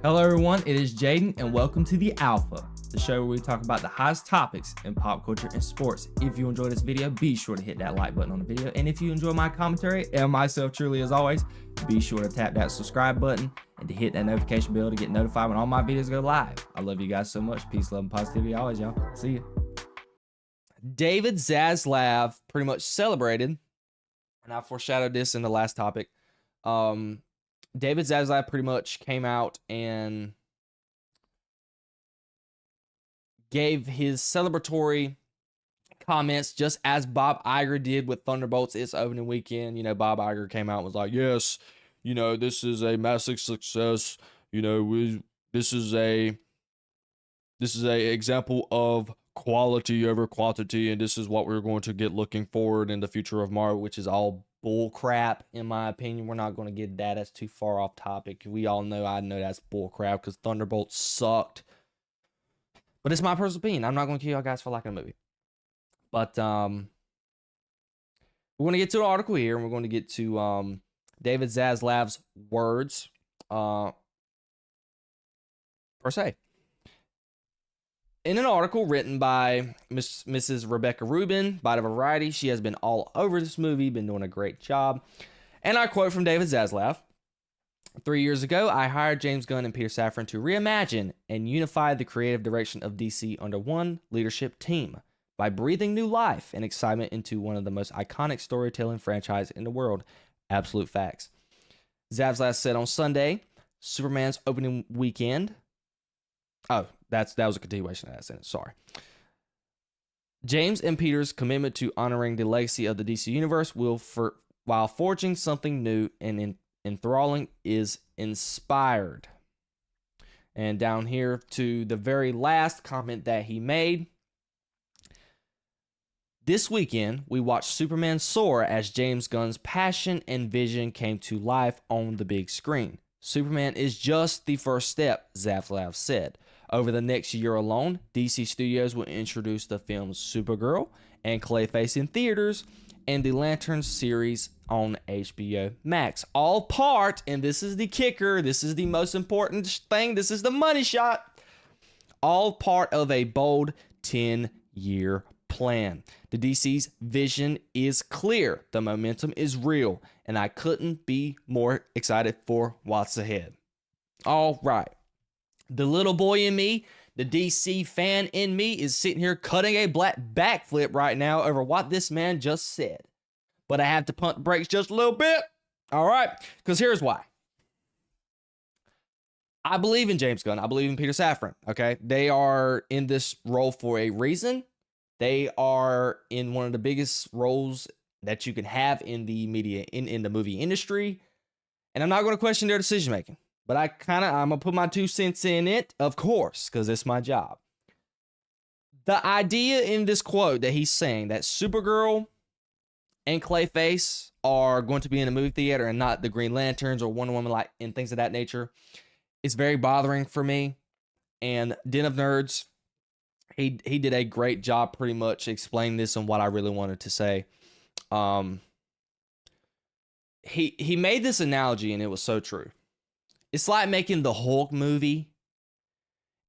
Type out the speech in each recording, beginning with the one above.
Hello everyone, it is Jayden and welcome to The Alpha, the show where we talk about the hottest topics in pop culture and sports. If you enjoyed this video, be sure to hit that like button on the video, and if you enjoy my commentary and myself truly as always, be sure to tap that subscribe button and to hit that notification bell to get notified when all my videos go live. I love you guys so much. Peace, love, and positivity always, y'all. See ya. David Zaslav pretty much celebrated, and I foreshadowed this in the last topic. David Zaslav pretty much came out and gave his celebratory comments just as Bob Iger did with Thunderbolts its opening weekend. You know, Bob Iger came out and was like, yes, you know, this is a massive success. You know, this is a example of quality over quantity, and this is what we're going to get looking forward in the future of Marvel, which is all bull crap in my opinion. We're not going to get that. That's too far off topic. We all know, I know that's bull crap because Thunderbolts sucked. But it's my personal opinion. I'm not going to kill y'all guys for liking a movie. But we're going to get to an article here, and we're going to get to David Zaslav's words per se. In an article written by Mrs. Rebecca Rubin by the Variety, she has been all over this movie, been doing a great job. And I quote from David Zaslav, 3 years ago, I hired James Gunn and Peter Safran to reimagine and unify the creative direction of DC under one leadership team by breathing new life and excitement into one of the most iconic storytelling franchises in the world. Absolute facts. Zaslav said on Sunday, Superman's opening weekend. Oh, that was a continuation of that sentence. Sorry. James and Peter's commitment to honoring the legacy of the DC Universe while forging something new and enthralling is inspired. And down here to the very last comment that he made. This weekend, we watched Superman soar as James Gunn's passion and vision came to life on the big screen. Superman is just the first step, Zaslav said. Over the next year alone, DC Studios will introduce the films Supergirl and Clayface in theaters and the Lantern series on HBO Max. All part, and this is the kicker, this is the most important thing, this is the money shot, all part of a bold 10-year plan. The DC's vision is clear, the momentum is real, and I couldn't be more excited for what's ahead. All right. The little boy in me, the DC fan in me, is sitting here cutting a black backflip right now over what this man just said. But I have to pump the brakes just a little bit. All right, because here's why. I believe in James Gunn. I believe in Peter Safran, okay? They are in this role for a reason. They are in one of the biggest roles that you can have in the media, in the movie industry. And I'm not going to question their decision-making. But I'm going to put my 2 cents in it, of course, because it's my job. The idea in this quote that he's saying that Supergirl and Clayface are going to be in a movie theater and not the Green Lanterns or Wonder Woman and things of that nature is very bothering for me. And Den of Nerds, he did a great job pretty much explaining this and what I really wanted to say. He made this analogy and it was so true. It's like making the Hulk movie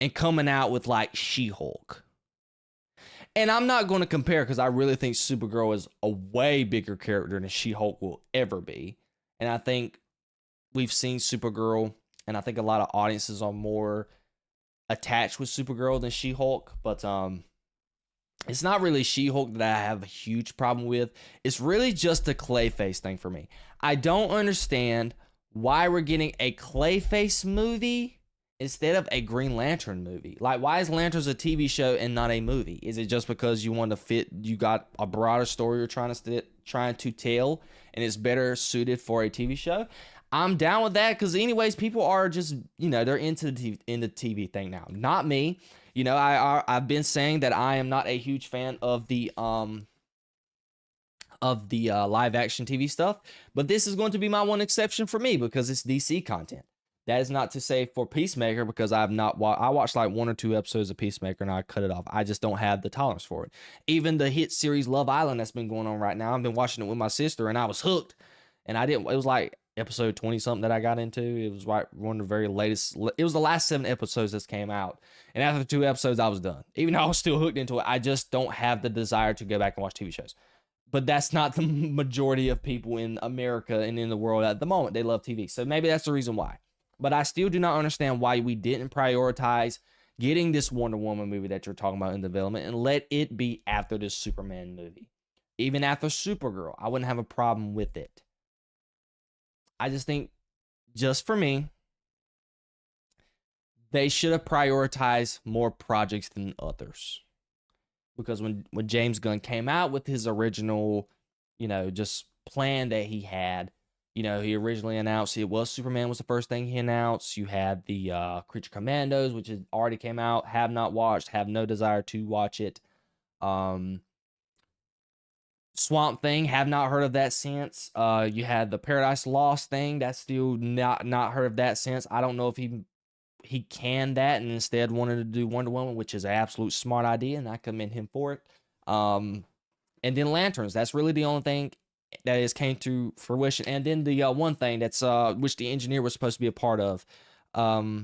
and coming out with like She-Hulk. And I'm not going to compare because I really think Supergirl is a way bigger character than She-Hulk will ever be. And I think we've seen Supergirl, and I think a lot of audiences are more attached with Supergirl than She-Hulk. But it's not really She-Hulk that I have a huge problem with. It's really just the Clayface thing for me. I don't understand why we're getting a Clayface movie instead of a Green Lantern movie. Like, why is Lanterns a TV show and not a movie? Is it just because you want to fit, you got a broader story you're trying to tell, and it's better suited for a TV show? I'm down with that because anyways, people are just, you know, they're into the TV thing now. Not me. You know, I've been saying that I am not a huge fan of the live action TV stuff, but this is going to be my one exception for me because it's DC content. That is not to say for Peacemaker because I watched like 1 or 2 episodes of Peacemaker and I cut it off. I just don't have the tolerance for it. Even the hit series Love Island that's been going on right now, I've been watching it with my sister and I was hooked, and it was like episode 20 something that I got into. It was right one of the very latest. It was the last 7 episodes that came out. And after 2 episodes, I was done. Even though I was still hooked into it, I just don't have the desire to go back and watch TV shows. But that's not the majority of people in America and in the world at the moment. They love TV. So maybe that's the reason why. But I still do not understand why we didn't prioritize getting this Wonder Woman movie that you're talking about in development and let it be after this Superman movie. Even after Supergirl, I wouldn't have a problem with it. I just think, just for me, they should have prioritized more projects than others. Because when James Gunn came out with his original, just plan that he had, he originally announced it was Superman was the first thing he announced. You had the Creature Commandos, which has already came out, have not watched, have no desire to watch it. Swamp Thing, have not heard of that since. You had the Paradise Lost thing, that's still not heard of that since. I don't know if he canned that and instead wanted to do Wonder Woman, which is an absolute smart idea, and I commend him for it. And then Lanterns, that's really the only thing that has came to fruition. And then the one thing that's which the engineer was supposed to be a part of. I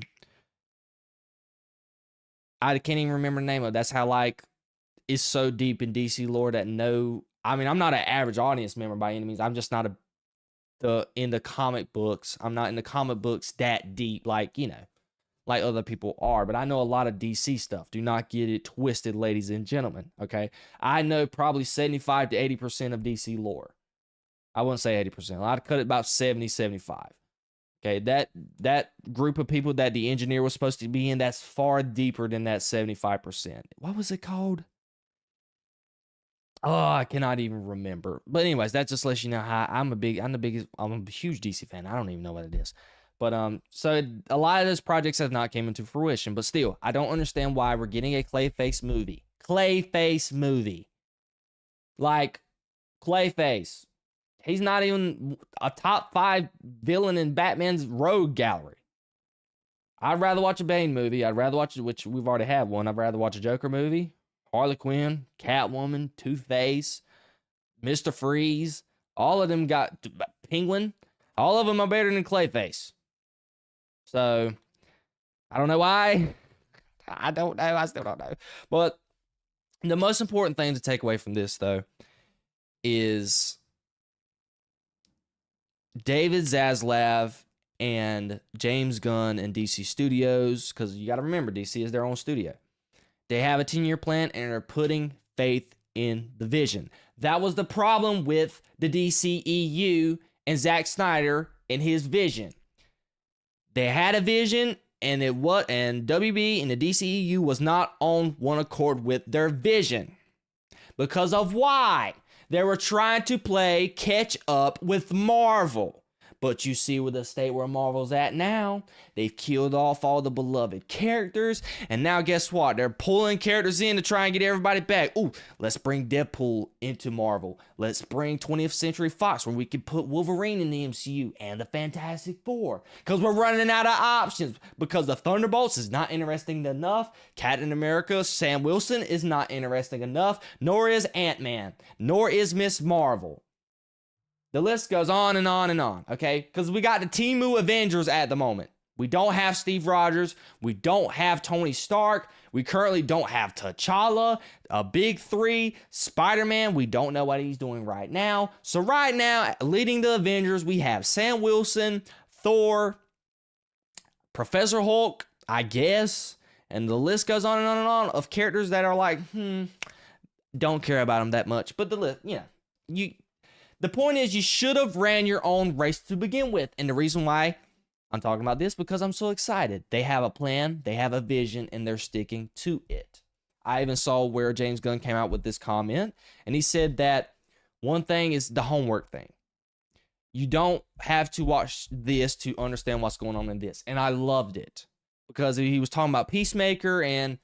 can't even remember the name of it. That's how it's so deep in DC lore that I'm not an average audience member by any means. I'm just not in the comic books. I'm not in the comic books that deep, like other people are. But I know a lot of DC stuff. Do not get it twisted, ladies and gentlemen. Okay, I know probably 75 to 80% of DC lore. I wouldn't say 80%. I'd cut it about 70, 75. Okay, that group of people that the engineer was supposed to be in, that's far deeper than that 75%. What was it called? Oh, I cannot even remember. But anyways, that just lets you know how I'm a huge DC fan. I don't even know what it is. But so a lot of those projects have not came into fruition. But still, I don't understand why we're getting a Clayface movie. Like Clayface. He's not even a top 5 villain in Batman's rogue gallery. I'd rather watch a Bane movie. I'd rather watch, which we've already had one. I'd rather watch a Joker movie, Harley Quinn, Catwoman, Two-Face, Mr. Freeze. All of them got Penguin. All of them are better than Clayface. So, I don't know why. I don't know. I still don't know. But the most important thing to take away from this, though, is David Zaslav and James Gunn and DC Studios, because you got to remember, DC is their own studio. They have a 10-year plan and are putting faith in the vision. That was the problem with the DCEU and Zack Snyder and his vision. They had a vision, and WB and the DCEU was not on one accord with their vision. Because of why? They were trying to play catch up with Marvel. But you see the state where Marvel's at now. They've killed off all the beloved characters. And now guess what? They're pulling characters in to try and get everybody back. Ooh, let's bring Deadpool into Marvel. Let's bring 20th Century Fox where we can put Wolverine in the MCU and the Fantastic Four. Because we're running out of options. Because the Thunderbolts is not interesting enough. Captain America, Sam Wilson is not interesting enough. Nor is Ant-Man. Nor is Miss Marvel. The list goes on and on and on, okay? Because we got the Temu Avengers at the moment. We don't have Steve Rogers. We don't have Tony Stark. We currently don't have T'Challa, a big 3, Spider-Man. We don't know what he's doing right now. So right now, leading the Avengers, we have Sam Wilson, Thor, Professor Hulk, I guess. And the list goes on and on and on of characters that are like, don't care about them that much. But the list, the point is, you should have ran your own race to begin with. And the reason why I'm talking about this, because I'm so excited. They have a plan, they have a vision, and they're sticking to it. I even saw where James Gunn came out with this comment, and he said that one thing is the homework thing. You don't have to watch this to understand what's going on in this. And I loved it, because he was talking about Peacemaker, and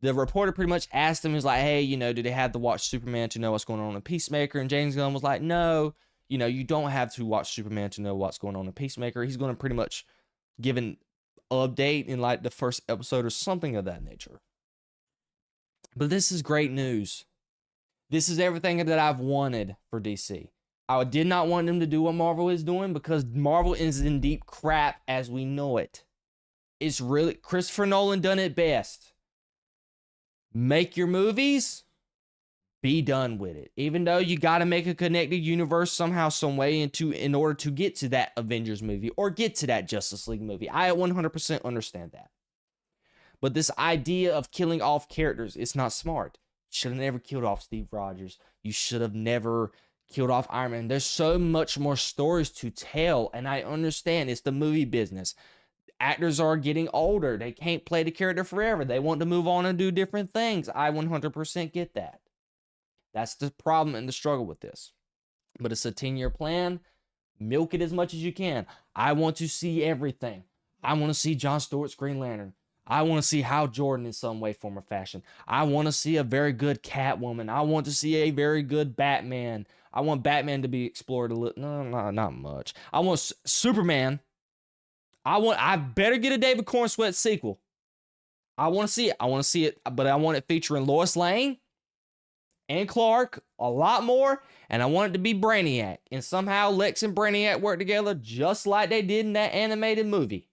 the reporter pretty much asked him, he was like, hey, do they have to watch Superman to know what's going on in Peacemaker? And James Gunn was like, no, you don't have to watch Superman to know what's going on in Peacemaker. He's going to pretty much give an update in the first episode or something of that nature. But this is great news. This is everything that I've wanted for DC. I did not want them to do what Marvel is doing because Marvel is in deep crap as we know it. It's really, Christopher Nolan done it best. Make your movies, be done with it. Even though you got to make a connected universe somehow, some way in order to get to that Avengers movie or get to that Justice League movie. I 100% understand that. But this idea of killing off characters, it's not smart. You should have never killed off Steve Rogers. You should have never killed off Iron Man. There's so much more stories to tell, and I understand it's the movie business. Actors are getting older. They can't play the character forever. They want to move on and do different things. I 100% get that. That's the problem and the struggle with this. But it's a 10-year plan. Milk it as much as you can. I want to see everything. I want to see Jon Stewart's Green Lantern. I want to see Hal Jordan in some way, form, or fashion. I want to see a very good Catwoman. I want to see a very good Batman. I want Batman to be explored a little. No, not much. I want Superman. I better get a David Cornsweet sequel. I want to see it. I want to see it, but I want it featuring Lois Lane and Clark a lot more, and I want it to be Brainiac. And somehow Lex and Brainiac work together just like they did in that animated movie.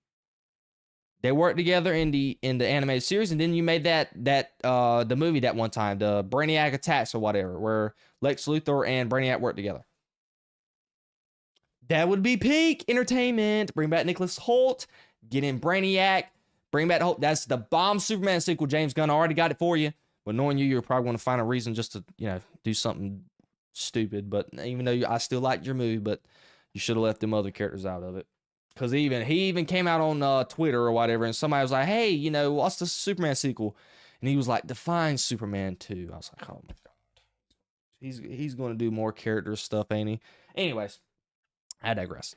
They worked together in the animated series, and then you made the movie that one time, the Brainiac Attacks or whatever, where Lex Luthor and Brainiac worked together. That would be peak entertainment. Bring back Nicholas Hoult, get in Brainiac, bring back Hoult. That's the bomb Superman sequel. James Gunn already got it for you. But knowing you, you're probably going to find a reason just to, do something stupid. But even though I still liked your movie, but you should have left them other characters out of it. Because he even came out on Twitter or whatever, and somebody was like, hey, what's the Superman sequel? And he was like, define Superman 2. I was like, oh my God. He's going to do more character stuff, ain't he? Anyways, I digress.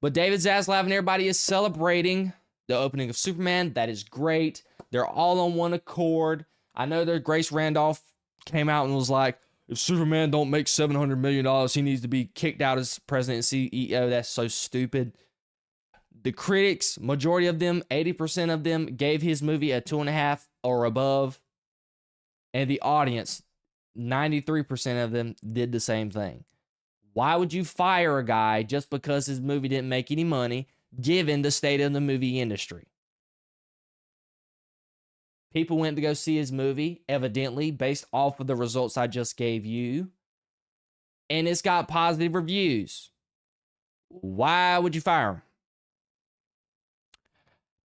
But David Zaslav and everybody is celebrating the opening of Superman. That is great. They're all on one accord. I know that Grace Randolph came out and was like, if Superman don't make $700 million, he needs to be kicked out as president and CEO. That's so stupid. The critics, majority of them, 80% of them, gave his movie a 2.5 or above. And the audience, 93% of them, did the same thing. Why would you fire a guy just because his movie didn't make any money, given the state of the movie industry? People went to go see his movie, evidently, based off of the results I just gave you. And it's got positive reviews. Why would you fire him?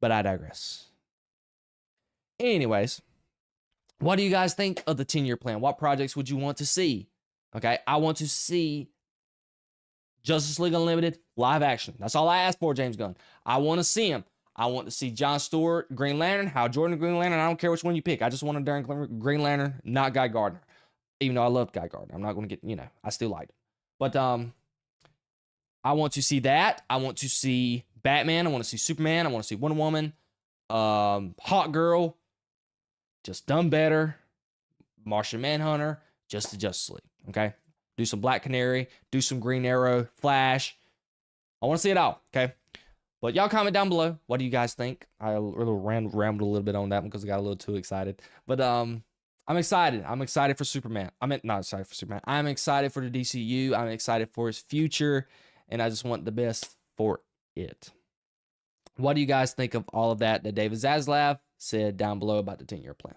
But I digress. Anyways, what do you guys think of the 10-year plan? What projects would you want to see? Okay, I want to see Justice League Unlimited live action. That's all I asked for, James Gunn. I want to see him. I want to see Jon Stewart, Green Lantern, Hal Jordan, Green Lantern. I don't care which one you pick. I just want a darn Green Lantern, not Guy Gardner. Even though I loved Guy Gardner. I'm not going to get, I still liked him. But I want to see that. I want to see Batman. I want to see Superman. I want to see Wonder Woman. Hawk Girl. Just done better. Martian Manhunter. Just the Justice League. Okay? Do some Black Canary. Do some Green Arrow. Flash. I want to see it all. Okay? But y'all comment down below. What do you guys think? I really rambled a little bit on that one because I got a little too excited. But I'm excited. I'm excited for Superman. Not excited for Superman. I'm excited for the DCU. I'm excited for his future. And I just want the best for it. What do you guys think of all of that David Zaslav said down below about the 10-year plan?